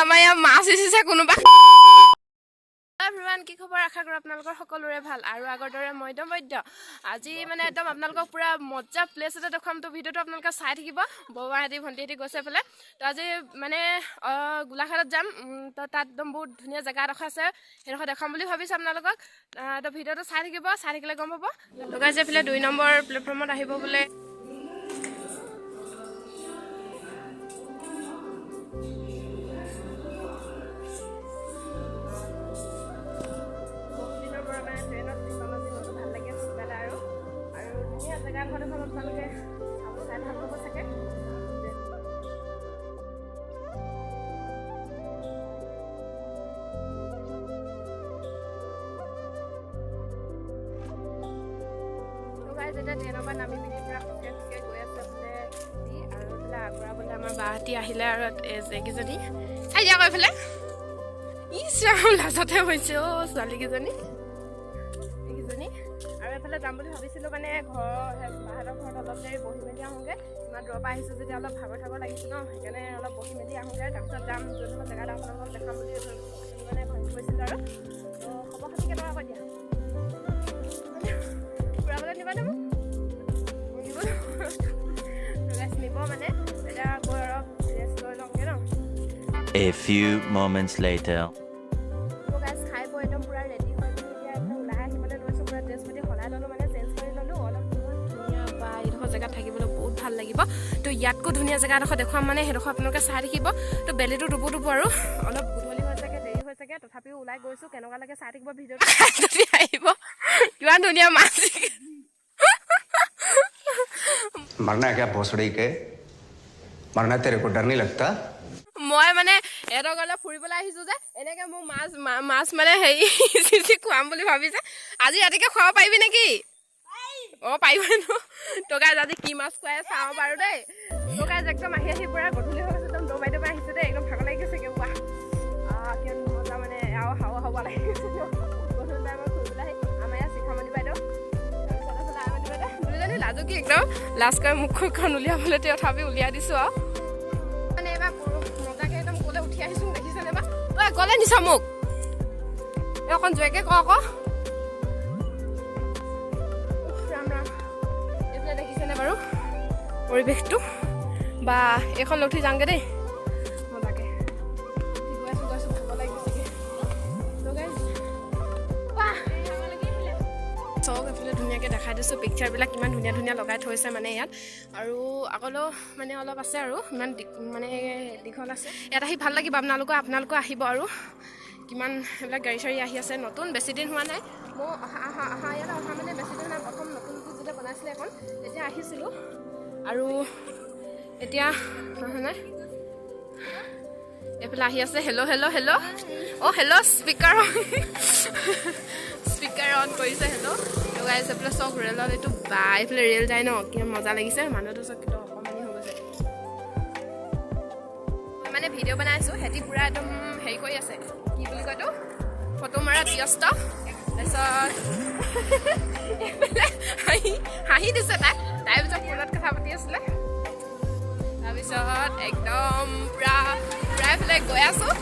আমাৰ ইয়াত মাছ ইচিছে কোনোবা এভৰিৱান কি খবৰ আশা কৰোঁ আপোনালোকৰ সকলোৰে ভাল আৰু আগৰ দৰে মধ্যমধ্য আজি মানে একদম আপোনালোকক পুৰা মজা প্লেচ এটা দেখুৱাম তো ভিডিঅ'টো আপোনালোকে চাই থাকিব বৌবাহঁতি ভণ্টিহঁতি গৈছে পেলাই তো আজি মানে গোলাঘাটত যাম তো তাত একদম বহুত ধুনীয়া জেগা এডোখৰ আছে সেইডোখৰ দেখাম বুলি ভাবিছোঁ আপোনালোকক তো ভিডিঅ'টো চাই থাকিব চাই থাকিলে গম পাব লগাই যে এইফালে 2 নম্বৰ প্লেটফৰ্মত আহিব বোলে যেতিয়া ট্ৰেইনৰ পৰা নামি পিনি পুৰা খোজকাঢ়ি গৈ আছে বোলে আৰু বোলে আগৰা বোলে আমাৰ বাহঁতি আহিলে আৰু এইকেইজনী চাই দিয়া কৈ এইফালে ইচ লাজতে হৈছে অ' ছোৱালীকেইজনী এইকেইজনী আৰু এইফালে যাম বুলি ভাবিছিলোঁ মানে বাহঁতৰ ঘৰত অলপ দেৰি বহি মেলি আহোঁগৈ ইমান দূৰৰ পৰা আহিছোঁ যেতিয়া অলপ ভাগৰ লাগিছে ন সেইকাৰণে অলপ বহি মেলি আহোঁগৈ তাৰপিছত যাম যোনটো জেগাত আপোনালোকক দেখাম বুলি মানে ভাবি কৈছিলোঁ আৰু তো খবৰ খাতি কেনেকুৱা কৈ দিয়া ফুৰাবলৈ নিবা নে মোক A few moments later. So guys, খাই বৈ একদম পুৰা ৰেডি হৈ গ'লো এতিয়া একদম ওলাই আহিবলৈ লৈছোঁ পুৰা ড্ৰেছ পাতি সলাই ল'লোঁ মানে চেঞ্জ কৰি ল'লোঁ অলপ ধুনীয়া বা এইডোখৰ জেগাত থাকিবলৈ বহুত ভাল লাগিব তো ইয়াতকৈ ধুনীয়া জেগা এডোখৰ দেখুৱাম মানে সেইডোখৰ আপোনালোকে চাই থাকিব তো বেলিটো ডুবো আৰু অলপ গধূলি হৈ চাগে দেৰি হৈ চাগে তথাপিও ওলাই গৈছোঁ কেনেকুৱা লাগে চাই থাকিব ভিডিঅ'টো আহিব কিমান ধুনীয়া মাছ मरना है क्या भोसड़ी के मरना तेरे को डर नहीं लगता মই মানে এটো গলে ফুৰিবলৈ আহিছো যে এনেকে মোক মাছ মানে হেৰি চিচি খুৱাম বুলি ভাবিছে আজি ৰাতিকে খুৱাব পাৰিবি নেকি অ' পাৰিব ন তো গাইজ আজি কি মাছ খুৱাই চাওঁ বাৰু দেই তো গাইজ একদম আহি পুৰা গধূলি হৈ গৈছে একদম দৌ বাইদেউ পৰা আহিছে দেই একদম ভাগৰ লাগি গৈছে কেনেকুৱা কিমান মজা মানে আৰু হাৱা লাগি গৈছে গধূলি টাইমত ফুৰিবলৈ আহি আমাৰ ইয়াত শিখামণি বাইদেউ লাজু কি একদম লাজ কৰি মুখখন উলিয়াবলৈ তথাপি উলিয়াই দিছোঁ আৰু মানে এবাৰ মজাকে একদম ক'লে উঠি আহিছোঁ দেখিছেনে বা ঐ ক'লে নিছ মোক এই অকণ জোৰকৈ ক আকৌ ৰাম ৰাম এইফালে দেখিছেনে বাৰু পৰিৱেশটো বা এইখন উঠি যাওঁগৈ দেই মজাকে গৈ আছোঁ ভাগৰ লাগি গৈছেগৈ চব এইফালে ধুনীয়াকৈ দেখাই দিছোঁ পিকচাৰবিলাক কিমান ধুনীয়া লগাই থৈছে মানে ইয়াত আৰু আগলৈও মানে অলপ আছে আৰু ইমান মানে দীঘল আছে ইয়াত আহি ভাল লাগিব আপোনালোকে আহিব আৰু কিমান এইবিলাক গাড়ী চাড়ী আহি আছে নতুন বেছি দিন হোৱা নাই মই ইয়াত অহা মানে বেছি দিন নাই প্ৰথম নতুনকৈ যেতিয়া বনাইছিলে এখন তেতিয়া আহিছিলোঁ আৰু এতিয়া নাই এইফালে আহি আছে hello' O' hello' speaker on কৰিছে হেল্ল' লগাইছে এইফালে চব ৰেলত এইটো বা এইফালে ৰেল যায় ন কিমান মজা লাগিছে মানুহটো চব কিন্তু অকণমানি হৈ গৈছে মানে ভিডিঅ' বনাইছোঁ সিহঁতি পূৰা একদম হেৰি কৰি আছে কি বুলি কয় এইটো ফটো মৰাত ব্যস্ত তাৰপিছত এইফালে হাঁহি দিছে তাই পিছত ফোনত কথা পাতি আছিলে তাৰপিছত একদম পূৰা এইফালে গৈ আছোঁ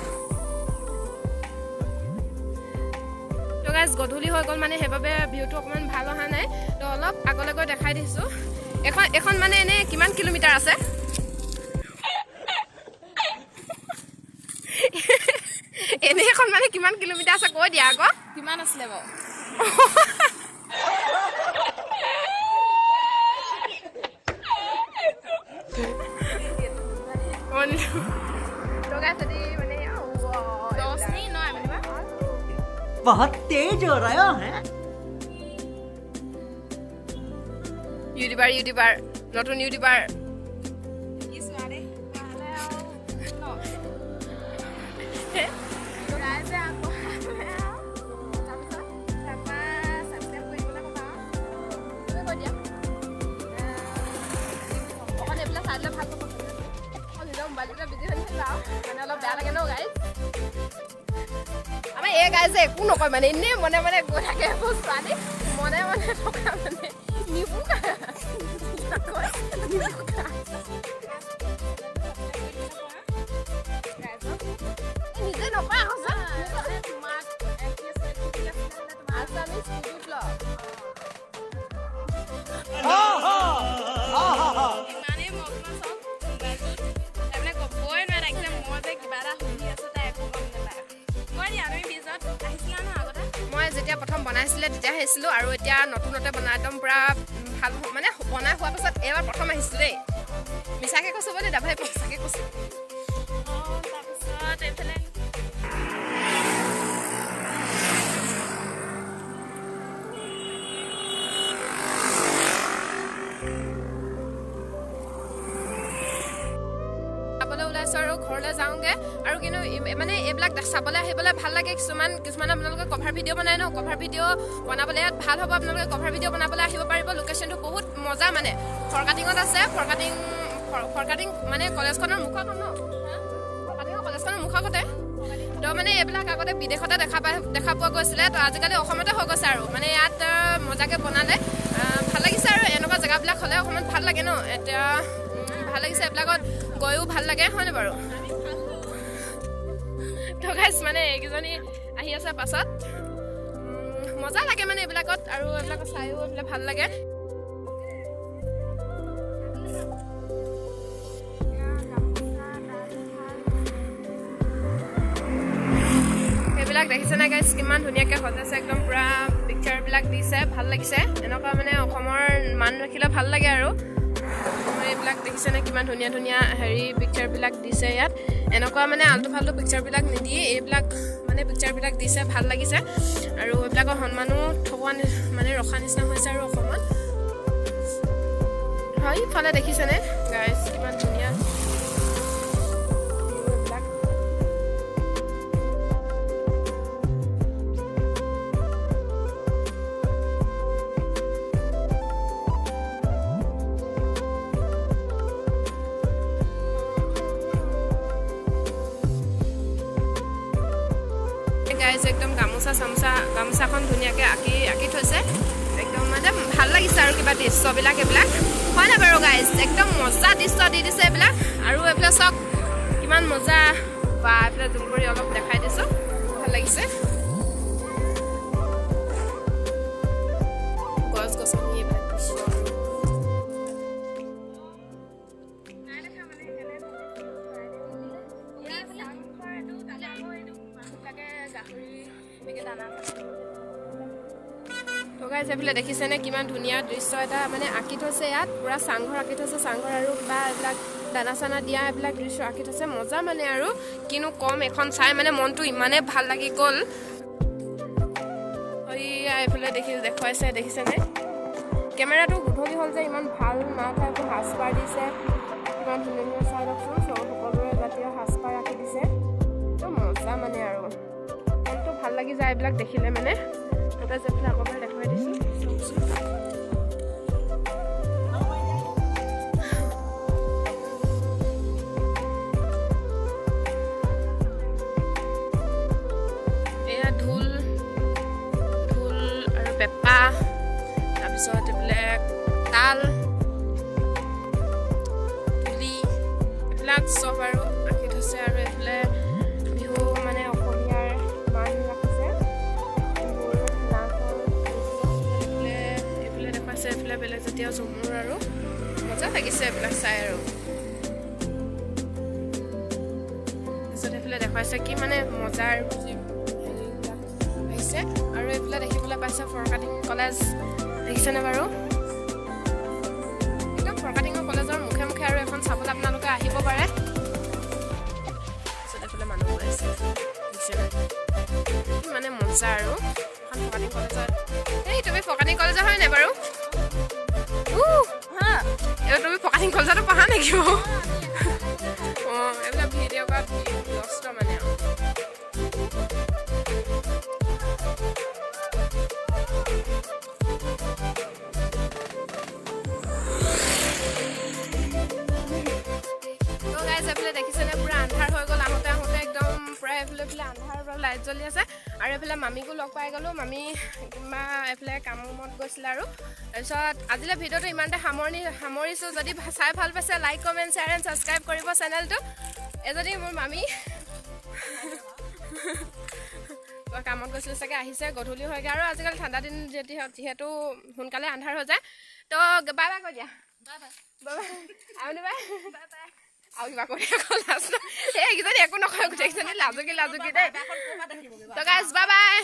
গধূলি হৈ গ'ল মানে সেইবাবে ভিউটো অকণমান ভাল অহা নাই তো অলপ আগলৈ গৈ দেখাই দিছোঁ এখন মানে এনেই কিমান কিলোমিটাৰ আছে এনেই এখন মানে কিমান কিলোমিটাৰ আছে কৈ দিয়া আকৌ কিমান আছিলে বাৰু बहुत तेज हो रहा है यूट्यूबर नতুন यूट्यूबर এই গাইছে একো নকয় মানে এনেই মনে গৈ থাকে ছোৱালী মনে থকা মানে নিবুকা বনাইছিলে তেতিয়া আহিছিলোঁ আৰু এতিয়া নতুনতে বনাই একদম পূৰা ভাল মানে বনাই হোৱাৰ পাছত এইবাৰ প্ৰথম আহিছোঁ দেই মিছাকৈ কৈছোঁ বুলি দাভাই সঁচাকৈ কৈছোঁ তাৰপিছত এইফালে চাবলৈ ওলাইছোঁ আৰু ঘৰলৈ যাওঁগৈ আৰু কিন্তু মানে এইবিলাক চাবলৈ আহিবলৈ ভাল লাগে কিছুমান আপোনালোকে কভাৰ ভিডিঅ' বনাই ন কভাৰ ভিডিঅ' বনাবলৈ ইয়াত ভাল হ'ব আপোনালোকে কভাৰ ভিডিঅ' বনাবলৈ আহিব পাৰিব লোকেশ্যনটো বহুত মজা মানে ফৰকাটিঙত আছে ফৰকাটিং মানে কলেজখনৰ মুখত ন ফৰকাটিঙৰ কলেজখনৰ মুখতে তো মানে এইবিলাক আগতে বিদেশতে দেখা পোৱা গৈছিলে তো আজিকালি অসমতে হৈ গৈছে আৰু মানে ইয়াত মজাকৈ বনালে ভাল লাগিছে আৰু এনেকুৱা জেগাবিলাক হ'লে অসমত ভাল লাগে ন এতিয়া ভাল লাগিছে এইবিলাকত গৈও ভাল লাগে হয়নে বাৰু তো গাইজ মানে এইকেইজনী আহি আছে পাছত মজা লাগে মানে এইবিলাকত আৰু এইবিলাকত চাইও এইবিলাক ভাল লাগে এইবিলাক দেখিছেনে গাইজ কিমান ধুনীয়াকৈ সজাইছে একদম পূৰা পিকচাৰবিলাক দিছে ভাল লাগিছে এনেকুৱা মানে অসমৰ মান ৰাখিলে ভাল লাগে আৰু এইবিলাক দেখিছেনে কিমান ধুনীয়া ধুনীয়া হেৰি পিকচাৰবিলাক দিছে ইয়াত এনেকুৱা মানে আল্টু ফাল্টু পিকচাৰবিলাক নিদিয়ে এইবিলাক মানে পিকচাৰবিলাক দিছে ভাল লাগিছে আৰু এইবিলাকৰ সন্মানো থকা মানে ৰখা নিচিনা হৈছে আৰু অসমত হয় ইফালে দেখিছেনে গাইজ কিমান ধুনীয়া গাইজ একদম গামোচাখন ধুনীয়াকৈ আঁকি থৈছে একদম মানে ভাল লাগিছে আৰু কিবা দৃশ্যবিলাক এইবিলাক হয় নাই বাৰু গাইজ একদম মজা দৃশ্য দি দিছে এইবিলাক আৰু এইফালে চাওক কিমান মজা বা এইফালে জুম কৰি অলপ দেখাই দিছোঁ ভাল লাগিছে গছ গছনি এইবিলাক দৃশ্য এইফালে দেখিছেনে কিমান ধুনীয়া দৃশ্য এটা মানে আঁকি থৈছে ইয়াত পুৰা চাংঘৰ আঁকি থৈছে চাংঘৰ আৰু কিবা এইবিলাক দানা চানা দিয়া এইবিলাক দৃশ্য আঁকি থৈছে মজা মানে আৰু কিনো কম এখন চাই মানে মনটো ইমানে ভাল লাগি গ'ল এইফালে দেখুৱাইছে দেখিছেনে কেমেৰাটো গধূলি হ'ল যে ইমান ভাল নাথায় একো সাজপাৰ দিছে কিমান ধুনীয়া ধুনীয়া চাই লওকচোন সকলোৰে জাতীয় সাজপাৰ আঁকি দিছে একদম মজা মানে আৰু মনটো ভাল লাগি যায় এইবিলাক দেখিলে মানে তাতে যেফালে আগৰবাৰ দেখুৱাই দিছোঁ এয়া ঢোল আৰু পেঁপা তাৰপিছত এইবিলাক তাল তুলি এইবিলাক চব আৰু আঁকি থৈছে আৰু এইফালে বিহু মানে অসমীয়াৰ মান ৰাখিছে এইফালে দেখুৱাইছে এইফালে বেলেগ জাতীয় ঝুমুৰ আৰু মজা লাগিছে এইবিলাক চাই আৰু তাৰপিছত এইফালে দেখুৱাইছে কি মানে মজাৰ হেৰিবিলাক আহিছে আৰু এইফালে দেখিবলৈ পাইছে ফৰকাটিং কলেজ দেখিছেনে বাৰু একদম ফৰকাটিঙৰ কলেজৰ মুখে মুখে আৰু এখন চাবলৈ আপোনালোকে আহিব পাৰে তাৰপিছত এইফালে মানুহবোৰ আছে দেখিছেনে মানে মজা আৰু এখন ফৰকাটিং কলেজত এই তুমি ফৰকাটিং কলেজৰ হয় নাই বাৰু তুমি ফৰকাটিং কলেজতো পঢ়া নেকি অঁ এইবিলাক ভিডিঅ' কৰাত কষ্ট মানে আৰু এইফালে দেখিছেনে পুৰা আন্ধাৰ হৈ গ'ল আহোঁতে একদম পুৰা এইফালে আন্ধাৰ পৰা লাইট জ্বলি আছে আৰু এইফালে মামীকো লগ পাই গ'লোঁ মামী কিবা এইফালে কামত গৈছিলে আৰু তাৰপিছত আজিলৈ ভিডিঅ'টো ইমানতে সামৰিছোঁ যদি চাই ভাল পাইছে like comment share and subscribe কৰিব চেনেলটো এজনী মোৰ মামী কামত গৈছিলোঁ চাগে আহিছে গধূলি হয়গৈ আৰু আজিকালি ঠাণ্ডা দিন যিহেতু সোনকালে আন্ধাৰ হৈ যায় তো বাই বাই কৈ দিয়া বাই বাই বাই বাই আৰু কিবা কৰি আকৌ লাজ এইকেইজনী একো নকয় গোটেইকেইজনী লাজুকী দেই তো গাইজ বাই বাই